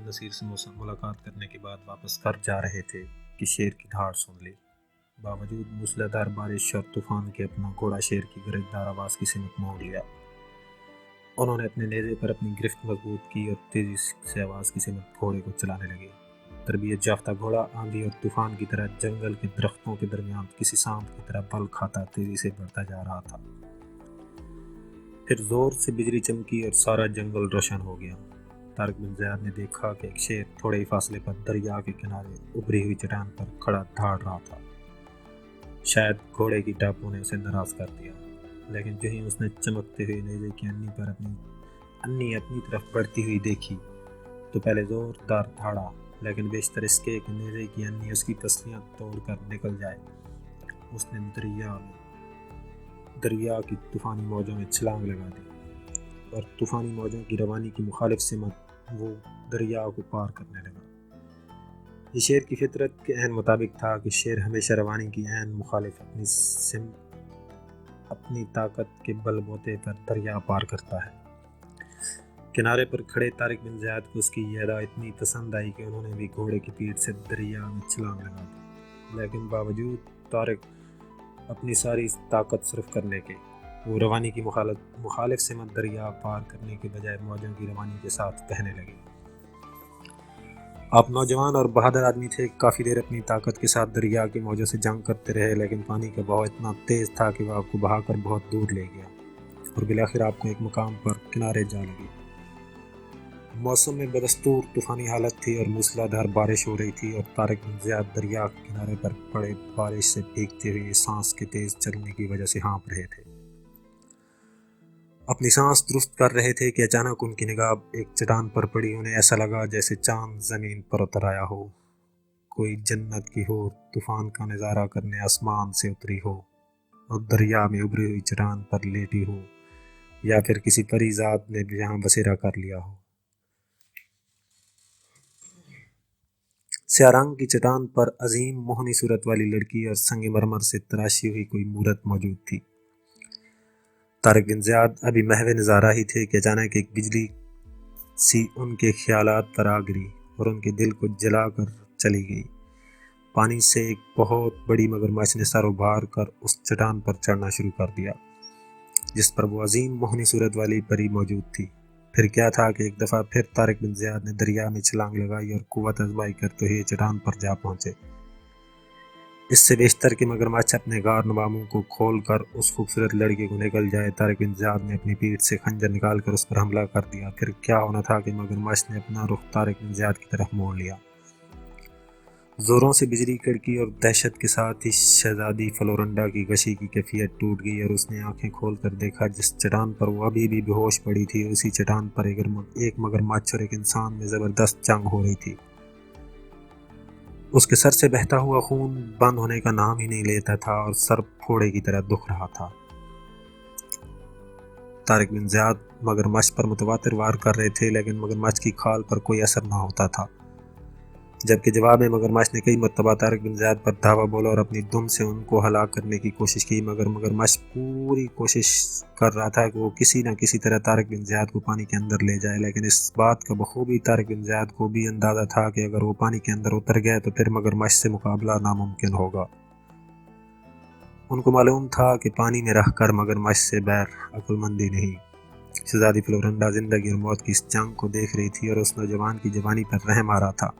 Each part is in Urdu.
نصیر سے ملاقات کرنے کے بعد واپس گھر جا رہے تھے کہ شیر کی دھاڑ سن لی۔ باوجود موسلادھار بارش اور طوفان کے اپنا گھوڑا شیر کی گرجدار آواز کی سمت موڑ لیا۔ انہوں نے اپنے نیزے پر اپنی گرفت مضبوط کی اور تیزی سے آواز کی سمت گھوڑے کو چلانے لگے۔ تربیت یافتہ گھوڑا آندھی اور طوفان کی طرح جنگل کے درختوں کے درمیان کسی سانپ کی طرح بل کھاتا تیزی سے بڑھتا جا رہا تھا۔ پھر زور سے بجلی چمکی اور سارا جنگل روشن ہو گیا۔ طارق بن زیاد نے دیکھا کہ ایک شیر تھوڑے ہی فاصلے پر دریا کے کنارے ابھری ہوئی چٹان پر کھڑا دھاڑ رہا تھا۔ شاید گھوڑے کی ٹاپوں نے اسے ناراض کر دیا، لیکن جو ہی اس نے چمکتے ہوئے نیزے کی انی پر اپنی طرف بڑھتی ہوئی دیکھی تو پہلے زوردار دھاڑا، لیکن بیشتر اس کے کہ نیزے کی انی اس کی پسلیاں توڑ کر نکل جائے۔ اس نے دریا کی طوفانی موجوں میں چھلانگ لگا دی اور طوفانی موجوں کی روانی کی مخالف سمت وہ دریا کو پار کرنے لگا۔ یہ شیر کی فطرت کے عین مطابق تھا کہ شیر ہمیشہ روانی کی عین مخالف اپنی طاقت کے بل بوتے پر دریا پار کرتا ہے۔ کنارے پر کھڑے طارق بن زیاد کو اس کی یہ ادا اتنی پسند آئی کہ انہوں نے بھی گھوڑے کی پیٹھ سے دریا میں چھلانگ لگا دی، لیکن باوجود طارق اپنی ساری طاقت صرف کرنے کے، وہ روانی کی مخالف سمت دریا پار کرنے کے بجائے موجوں کی روانی کے ساتھ بہنے لگے۔ آپ نوجوان اور بہادر آدمی تھے، کافی دیر اپنی طاقت کے ساتھ دریا کی موجوں سے جنگ کرتے رہے، لیکن پانی کا بہاؤ اتنا تیز تھا کہ وہ آپ کو بہا کر بہت دور لے گیا اور بالآخر آپ کو ایک مقام پر کنارے جا لگی۔ موسم میں بدستور طوفانی حالت تھی اور موسلادھار بارش ہو رہی تھی، اور طارق بن زیاد دریا کے کنارے پر پڑے بارش سے بھیگتے ہوئے سانس کے تیز چلنے کی وجہ سے ہانپ رہے تھے۔ اپنی سانس درست کر رہے تھے کہ اچانک ان کی نگاہ ایک چٹان پر پڑی۔ انہیں ایسا لگا جیسے چاند زمین پر اتر آیا ہو، کوئی جنت کی حور طوفان کا نظارہ کرنے آسمان سے اتری ہو اور دریا میں ابھری ہوئی چٹان پر لیٹی ہو، یا پھر کسی پری ذات نے یہاں بسیرا کر لیا ہو۔ سیاہ رنگ کی چٹان پر عظیم موہنی صورت والی لڑکی اور سنگ مرمر سے تراشی ہوئی کوئی مورت موجود تھی۔ طارق بن زیاد ابھی محو نظارہ ہی تھے کہ اچانک ایک بجلی سی ان کے خیالات پر آ گری اور ان کے دل کو جلا کر چلی گئی۔ پانی سے ایک بہت بڑی مگرمچھ نے سر ابھار کر اس چٹان پر چڑھنا شروع کر دیا جس پر وہ عظیم موہنی صورت والی پری موجود تھی۔ پھر کیا تھا کہ ایک دفعہ پھر طارق بن زیاد نے دریا میں چھلانگ لگائی اور قوت آزمائی کرتے ہوئے چٹان پر جا پہنچے۔ اس سے بیشتر کہ مگرمچھ اپنے غار نما منہ کو کھول کر اس خوبصورت لڑکی کو نگل جائے، طارق بن زیاد نے اپنی پیٹھ سے خنجر نکال کر اس پر حملہ کر دیا۔ پھر کیا ہونا تھا کہ مگرمچھ نے اپنا رخ طارق بن زیاد کی طرف موڑ لیا۔ زوروں سے بجلی کڑکی اور دہشت کے ساتھ ہی شہزادی فلورنڈا کی غشی کی کیفیت ٹوٹ گئی اور اس نے آنکھیں کھول کر دیکھا جس چٹان پر وہ ابھی بھی بے ہوش پڑی تھی، اسی چٹان پر ایک مگرمچھ اور ایک انسان میں زبردست جنگ ہو رہی تھی۔ اس کے سر سے بہتا ہوا خون بند ہونے کا نام ہی نہیں لیتا تھا اور سر پھوڑے کی طرح دکھ رہا تھا۔ طارق بن زیاد مگرمچھ پر متواتر وار کر رہے تھے، لیکن مگرمچھ کی کھال پر کوئی اثر نہ ہوتا تھا، جبکہ جواب میں مگرمچھ نے کئی مرتبہ طارق بن زیاد پر دھاوا بولا اور اپنی دم سے ان کو ہلاک کرنے کی کوشش کی، مگر مگرمچھ پوری کوشش کر رہا تھا کہ وہ کسی نہ کسی طرح طارق بن زیاد کو پانی کے اندر لے جائے، لیکن اس بات کا بخوبی طارق بن زیاد کو بھی اندازہ تھا کہ اگر وہ پانی کے اندر اتر گئے تو پھر مگرمچھ سے مقابلہ ناممکن ہوگا۔ ان کو معلوم تھا کہ پانی میں رہ کر مگرمچھ سے بیر عقل مندی نہیں۔ شہزادی فلورنڈا زندگی اور موت کی اس جنگ کو دیکھ رہی تھی اور اس نوجوان کی جوانی پر رحم آ رہا تھا۔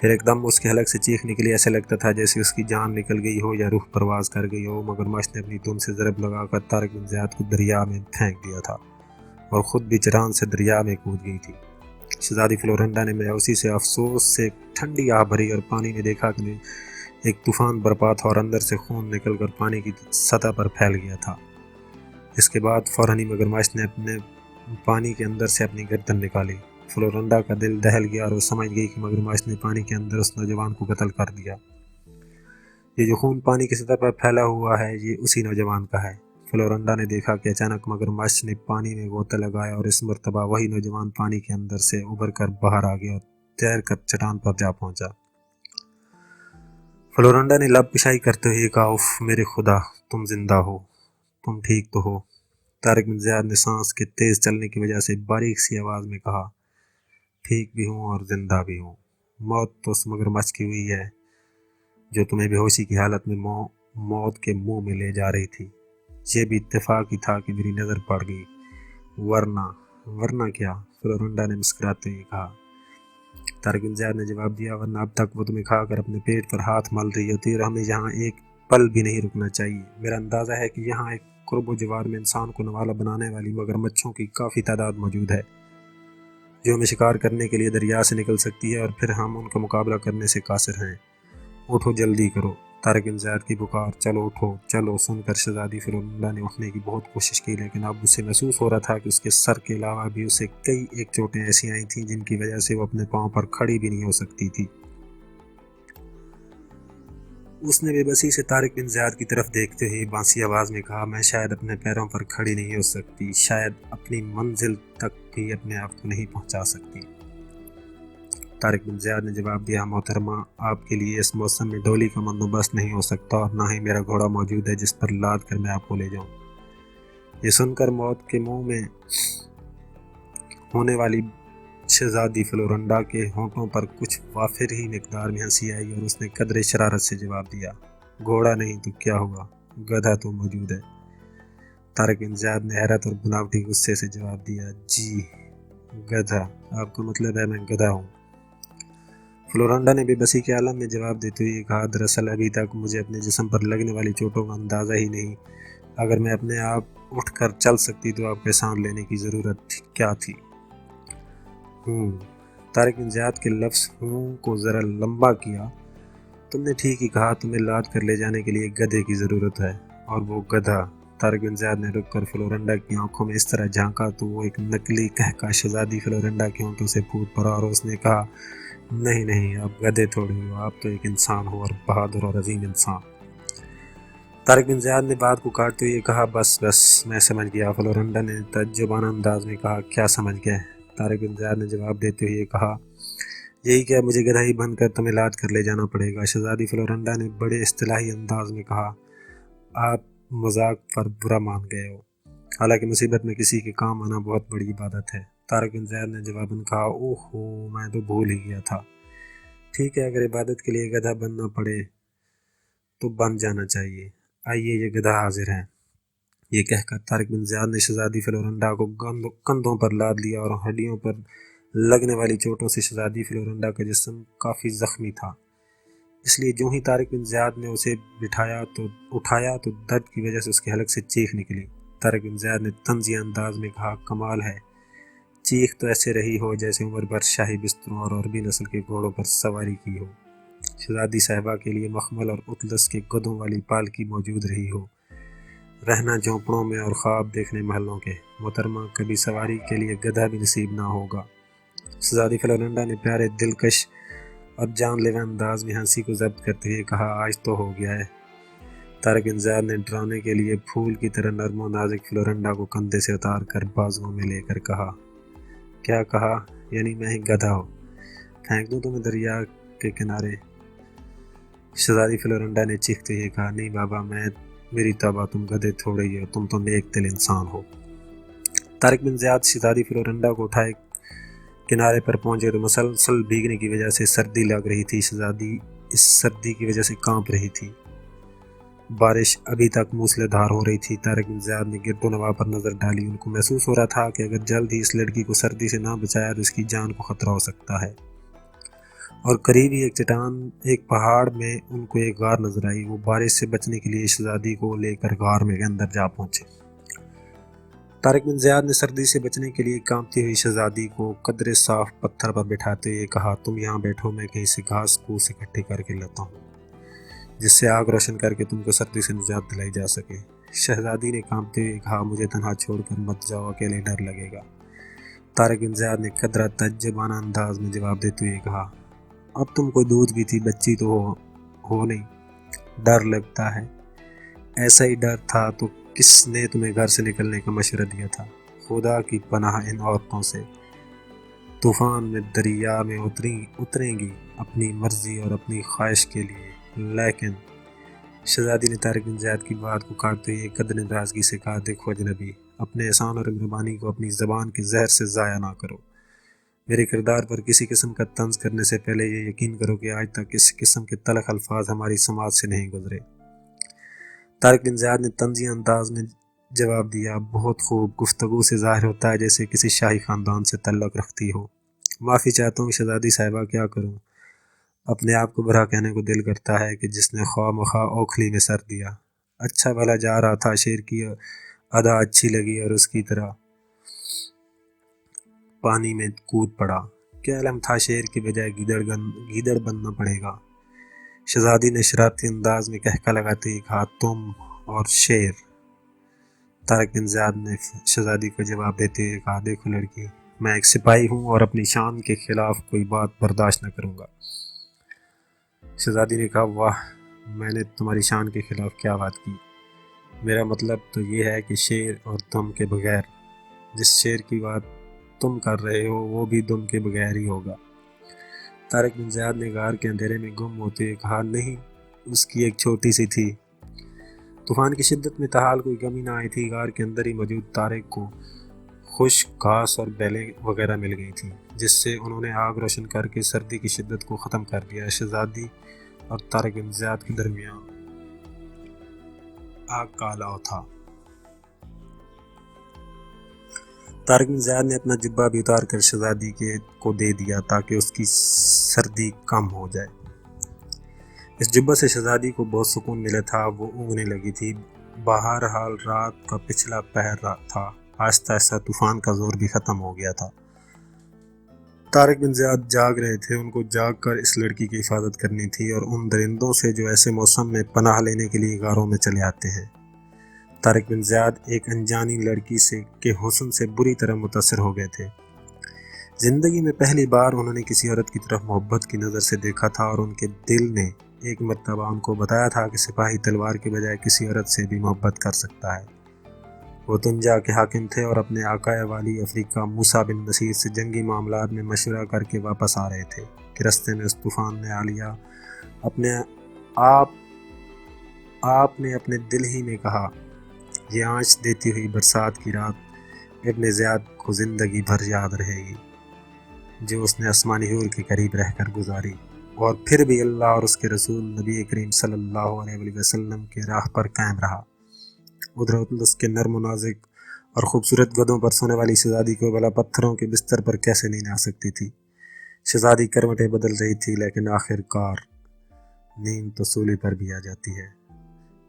پھر ایک دم اس کے حلق سے چیخ نکلی، ایسے لگتا تھا جیسے اس کی جان نکل گئی ہو یا روح پرواز کر گئی ہو۔ مگرمچھ نے اپنی دم سے ضرب لگا کر طارق بن زیاد کو دریا میں پھینک دیا تھا اور خود بھی چٹان سے دریا میں کود گئی تھی۔ شہزادی فلورنڈا نے مایوسی سے افسوس سے ٹھنڈی آہ بھری اور پانی میں دیکھا کہ ایک طوفان برپا تھا اور اندر سے خون نکل کر پانی کی سطح پر پھیل گیا تھا۔ اس کے بعد فوراً ہی مگرمچھ نے اپنے پانی کے اندر سے اپنی گردن نکالی۔ فلورنڈا کا دل دہل گیا اور وہ سمجھ گئی کہ مگرمچھ نے پانی کے اندر اس نوجوان کو قتل کر دیا۔ یہ جو خون پانی کی سطح پر پھیلا ہوا ہے یہ اسی نوجوان کا ہے۔ فلورنڈا نے دیکھا کہ اچانک مگرمچھ نے پانی میں غوطہ لگایا اور اس مرتبہ وہی نوجوان پانی کے اندر سے ابھر کر باہر آ گیا اور تیر کر چٹان پر جا پہنچا۔ فلورنڈا نے لب کشائی کرتے ہوئے کہا، اف میرے خدا، تم زندہ ہو، تم ٹھیک تو ہو؟ طارق بن زیاد نے سانس کے تیز چلنے کی وجہ سے باریک سی آواز میں کہا۔ ٹھیک بھی ہوں اور زندہ بھی ہوں۔ موت تو اس مگرمچھ کی ہوئی ہے جو تمہیں بے ہوشی کی حالت میں موت کے منہ میں لے جا رہی تھی۔ یہ بھی اتفاق ہی تھا کہ میری نظر پڑ گئی، ورنہ کیا؟ فلورنڈا نے مسکراتے ہوئے کہا۔ طارق بن زیاد نے جواب دیا، ورنہ اب تک وہ تمہیں کھا کر اپنے پیٹ پر ہاتھ مل رہی ہوتی اور ہمیں یہاں ایک پل بھی نہیں رکنا چاہیے۔ میرا اندازہ ہے کہ یہاں ایک قرب و جوار میں انسان کو نوالا بنانے والی مگرمچھوں کی کافی تعداد موجود ہے جو ہمیں شکار کرنے کے لیے دریا سے نکل سکتی ہے، اور پھر ہم ان کا مقابلہ کرنے سے قاصر ہیں۔ اٹھو، جلدی کرو۔ طارق بن زیاد کی پکار، چلو اٹھو چلو، سن کر شہزادی فلورنڈا نے اٹھنے کی بہت کوشش کی، لیکن اب اسے محسوس ہو رہا تھا کہ اس کے سر کے علاوہ بھی اسے کئی ایک چوٹیں ایسی آئی تھیں جن کی وجہ سے وہ اپنے پاؤں پر کھڑی بھی نہیں ہو سکتی تھی۔ اس نے بے بسی سے طارق بن زیاد کی طرف دیکھتے ہوئے بانسی آواز میں کہا، میں شاید اپنے پیروں پر کھڑی نہیں ہو سکتی، شاید اپنی منزل تک بھی اپنے آپ کو نہیں پہنچا سکتی۔ طارق بن زیاد نے جواب دیا، محترمہ، آپ کے لیے اس موسم میں ڈولی کا بندوبست نہیں ہو سکتا، اور نہ ہی میرا گھوڑا موجود ہے جس پر لاد کر میں آپ کو لے جاؤں۔ یہ سن کر موت کے منہ میں ہونے والی شہزادی فلورنڈا کے ہونٹوں پر کچھ وافر ہی مقدار میں ہنسی آئی، اور اس نے قدرے شرارت سے جواب دیا، گھوڑا نہیں تو کیا ہوا، گدھا تو موجود ہے۔ طارق بن زیاد نے حیرت اور بناوٹی غصے سے جواب دیا، جی گدھا؟ آپ کا مطلب ہے میں گدھا ہوں؟ فلورنڈا نے بے بسی کے عالم میں جواب دیتے ہوئے کہا، دراصل ابھی تک مجھے اپنے جسم پر لگنے والی چوٹوں کا اندازہ ہی نہیں، اگر میں اپنے آپ اٹھ کر چل سکتی تو آپ کے ساتھ لینے کی ضرورت کیا تھی؟ طارق بن زیاد کے لفظ ہوں کو ذرا لمبا کیا، تم نے ٹھیک ہی کہا، تمہیں لاد کر لے جانے کے لیے گدھے کی ضرورت ہے، اور وہ گدھا۔ طارق بن زیاد نے رک کر فلورنڈا کی آنکھوں میں اس طرح جھانکا تو وہ ایک نکلی قہقہ شہزادی فلورنڈا کی ہونٹوں سے پھوٹ پڑا، اور اس نے کہا، نہیں، آپ گدھے تھوڑی ہو، آپ تو ایک انسان ہو، اور بہادر اور عظیم انسان۔ طارق بن زیاد نے بات کو کاٹتے ہوئے کہا، بس میں سمجھ گیا۔ فلورنڈا نے تعجبانہ انداز میں کہا، کیا سمجھ گئے؟ طارق بن زیاد نے جواب دیتے ہوئے کہا، یہی کہ مجھے گدھا ہی بن کر تمہیں لاد کر لے جانا پڑے گا۔ شہزادی فلورنڈا نے بڑے اصطلاحی انداز میں کہا، آپ مذاق پر برا مان گئے ہو، حالانکہ مصیبت میں کسی کے کام آنا بہت بڑی عبادت ہے۔ طارق بن زیاد نے جواباً کہا، اوہو، میں تو بھول ہی گیا تھا۔ ٹھیک ہے، اگر عبادت کے لیے گدھا بننا پڑے تو بن جانا چاہیے، آئیے یہ گدھا حاضر ہے۔ یہ کہہ کر طارق بن زیاد نے شہزادی فلورنڈا کو کندھوں پر لاد لیا، اور ہڈیوں پر لگنے والی چوٹوں سے شہزادی فلورنڈا کا جسم کافی زخمی تھا، اس لیے جو ہی طارق بن زیاد نے اسے اٹھایا تو درد کی وجہ سے اس کے حلق سے چیخ نکلی۔ طارق بن زیاد نے طنزیہ انداز میں کہا، کمال ہے، چیخ تو ایسے رہی ہو جیسے عمر بھر شاہی بستروں اور عربی نسل کے گھوڑوں پر سواری کی ہو، شہزادی صاحبہ کے لیے مخمل اور اطلس کے گدھوں والی پالکی موجود رہی ہو، رہنا جھونپڑوں میں اور خواب دیکھنے محلوں کے، محترمہ کبھی سواری کے لیے گدھا بھی نصیب نہ ہوگا۔ شہزادی فلورنڈا نے پیارے دلکش اور جان لیوا انداز میں ہنسی کو ضبط کرتے ہوئے کہا، آج تو ہو گیا ہے۔ طارق بن زیاد نے ڈرانے کے لیے پھول کی طرح نرم و نازک فلورنڈا کو کندھے سے اتار کر بازوؤں میں لے کر کہا، کیا کہا؟ یعنی میں ہی گدھا ہوں؟ پھینک دوں تمہیں دریا کے کنارے؟ شہزادی فلورنڈا نے چیختے ہوئے کہا، نہیں بابا، میری توبہ، تم گدھے تھوڑے ہی ہو، تم تو نیک دل انسان ہو۔ طارق بن زیاد شہزادی فلورنڈا کو اٹھائے کنارے پر پہنچے تو مسلسل بھیگنے کی وجہ سے سردی لگ رہی تھی۔ شہزادی اس سردی کی وجہ سے کانپ رہی تھی، بارش ابھی تک موسلے دھار ہو رہی تھی۔ طارق بن زیاد نے گرد و نواح پر نظر ڈالی، ان کو محسوس ہو رہا تھا کہ اگر جلد ہی اس لڑکی کو سردی سے نہ بچایا تو اس کی جان کو خطرہ ہو سکتا ہے، اور قریب ہی ایک پہاڑ میں ان کو ایک غار نظر آئی۔ وہ بارش سے بچنے کے لیے شہزادی کو لے کر غار میں اندر جا پہنچے۔ طارق بن زیاد نے سردی سے بچنے کے لیے کانپتی ہوئی شہزادی کو قدرے صاف پتھر پر بٹھاتے ہوئے کہا، تم یہاں بیٹھو، میں کہیں سے گھاس پھوس اکٹھی کر کے لاتا ہوں جس سے آگ روشن کر کے تم کو سردی سے نجات دلائی جا سکے۔ شہزادی نے کانپتے ہوئے کہا، مجھے تنہا چھوڑ کر مت جاؤ، اکیلے ڈر لگے گا۔ طارق بن زیاد نے قدرہ تعجبانہ انداز میں جواب دیتے ہوئے کہا، اب تم کوئی دودھ بھی تھی، بچی تو ہو نہیں، ڈر لگتا ہے؟ ایسا ہی ڈر تھا تو کس نے تمہیں گھر سے نکلنے کا مشورہ دیا تھا؟ خدا کی پناہ ان عورتوں سے، طوفان میں دریا میں اتریں گی اپنی مرضی اور اپنی خواہش کے لیے، لیکن شہزادی نے طارق بن زیاد کی بات کو کاٹتے ہوئے قدر ناراضگی سے کہا، دیکھو اجنبی، اپنے احسان اور مہربانی کو اپنی زبان کے زہر سے ضائع نہ کرو۔ میرے کردار پر کسی قسم کا طنز کرنے سے پہلے یہ یقین کرو کہ آج تک اس قسم کے تلخ الفاظ ہماری سماج سے نہیں گزرے۔ طارق بن زیاد نے طنزیہ انداز میں جواب دیا، بہت خوب، گفتگو سے ظاہر ہوتا ہے جیسے کسی شاہی خاندان سے تعلق رکھتی ہو۔ معافی چاہتا ہوں شہزادی صاحبہ، کیا کروں؟ اپنے آپ کو برا کہنے کو دل کرتا ہے کہ جس نے خواہ مخواہ اوکھلی میں سر دیا۔ اچھا بھلا جا رہا تھا، شیر کی ادا اچھی لگی اور اس کی طرح پانی میں کود پڑا۔ کیا علم تھا شیر کے بجائے گیدڑ بننا پڑے گا؟ شہزادی نے شرارتی انداز میں کہکا لگاتے ہی کہا، تم اور شیر؟ طارق بن زیاد نے شہزادی کو جواب دیتے ہوئے کہا، دیکھو لڑکی، میں ایک سپاہی ہوں اور اپنی شان کے خلاف کوئی بات برداشت نہ کروں گا۔ شہزادی نے کہا، واہ، میں نے تمہاری شان کے خلاف کیا بات کی؟ میرا مطلب تو یہ ہے کہ شیر اور دم کے بغیر، جس شیر کی بات تم کر رہے ہو وہ بھی دم کے بغیر ہی ہوگا۔ طارق بن زیاد نے غار کے اندھیرے میں گم ہوتے ہوئے کہا، نہیں، اس کی ایک چھوٹی سی تھی۔ طوفان کی شدت میں تاحال کوئی کمی نہ آئی تھی۔ غار کے اندر ہی موجود طارق کو خشک گھاس اور بیلیں وغیرہ مل گئی تھیں، جس سے انہوں نے آگ روشن کر کے سردی کی شدت کو ختم کر دیا۔ شہزادی اور طارق بن زیاد کے درمیان آگ کا الاؤ تھا۔ طارق بن زیاد نے اپنا جبہ بھی اتار کر شہزادی کو دے دیا تاکہ اس کی سردی کم ہو جائے۔ اس جبہ سے شہزادی کو بہت سکون ملا تھا، وہ اونگنے لگی تھی۔ بہرحال رات کا پچھلا پہر تھا، آہستہ آہستہ طوفان کا زور بھی ختم ہو گیا تھا۔ طارق بن زیاد جاگ رہے تھے، ان کو جاگ کر اس لڑکی کی حفاظت کرنی تھی اور ان درندوں سے جو ایسے موسم میں پناہ لینے کے لیے غاروں میں چلے آتے ہیں۔ طارق بن زیاد ایک انجانی لڑکی کے حسن سے بری طرح متاثر ہو گئے تھے۔ زندگی میں پہلی بار انہوں نے کسی عورت کی طرف محبت کی نظر سے دیکھا تھا اور ان کے دل نے ایک مرتبہ ان کو بتایا تھا کہ سپاہی تلوار کے بجائے کسی عورت سے بھی محبت کر سکتا ہے۔ وہ تنجا کے حاکم تھے اور اپنے آقا والی افریقہ موسیٰ بن نصیر سے جنگی معاملات میں مشورہ کر کے واپس آ رہے تھے کہ رستے میں اس طوفان نے آ لیا۔ آپ نے اپنے دل ہی میں کہا، یہ آنچ دیتی ہوئی برسات کی رات ابن زیاد کو زندگی بھر یاد رہے گی، جو اس نے آسمانی حور کے قریب رہ کر گزاری، اور پھر بھی اللہ اور اس کے رسول نبی کریم صلی اللہ علیہ وسلم کے راہ پر قائم رہا۔ ادھر اس کے نرم و نازک اور خوبصورت گدوں پر سونے والی شہزادی کو بلا پتھروں کے بستر پر کیسے نیند آ سکتی تھی؟ شہزادی کروٹیں بدل رہی تھی، لیکن آخر کار نیند تو سولی پر بھی آ جاتی ہے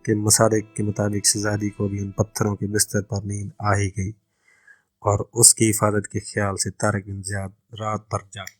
کہ مصادق کے مطابق شہزادی کو بھی ان پتھروں کے بستر پر نیند آ ہی گئی اور اس کی حفاظت کے خیال سے طارق بن زیاد رات بھر جاگ